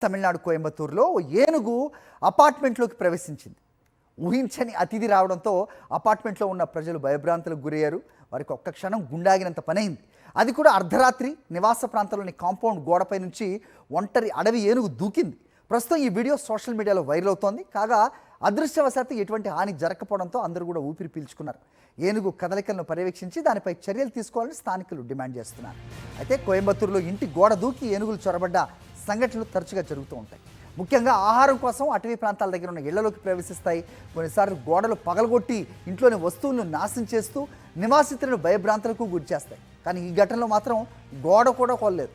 తమిళనాడు కోయంబత్తూరులో ఓ ఏనుగు అపార్ట్మెంట్లోకి ప్రవేశించింది. ఊహించని అతిథి రావడంతో అపార్ట్మెంట్లో ఉన్న ప్రజలు భయభ్రాంతులకు గురయ్యారు. వారికి ఒక్క క్షణం గుండాగినంత పనైంది. అది కూడా అర్ధరాత్రి. నివాస ప్రాంతంలోని కాంపౌండ్ గోడపై నుంచి ఒంటరి అడవి ఏనుగు దూకింది. ప్రస్తుతం ఈ వీడియో సోషల్ మీడియాలో వైరల్ అవుతోంది. కాగా అదృష్టవశాత్తు ఎటువంటి హాని జరగకపోవడంతో అందరూ కూడా ఊపిరి పీల్చుకున్నారు. ఏనుగు కదలికలను పర్యవేక్షించి దానిపై చర్యలు తీసుకోవాలని స్థానికులు డిమాండ్ చేస్తున్నారు. అయితే కోయంబత్తూరులో ఇంటి గోడ దూకి ఏనుగులు చొరబడ్డ సంఘటనలు తరచుగా జరుగుతూ ఉంటాయి. ముఖ్యంగా ఆహారం కోసం అటవీ ప్రాంతాల దగ్గర ఉన్న ఇళ్లలోకి ప్రవేశిస్తాయి. కొన్నిసార్లు గోడలు పగలగొట్టి ఇంట్లోని వస్తువులను నాశనం చేస్తూ నివాసితులను భయభ్రాంతులకు గురి చేస్తాయి. కానీ ఈ ఘటనలో మాత్రం గోడ కూడా కొనలేదు.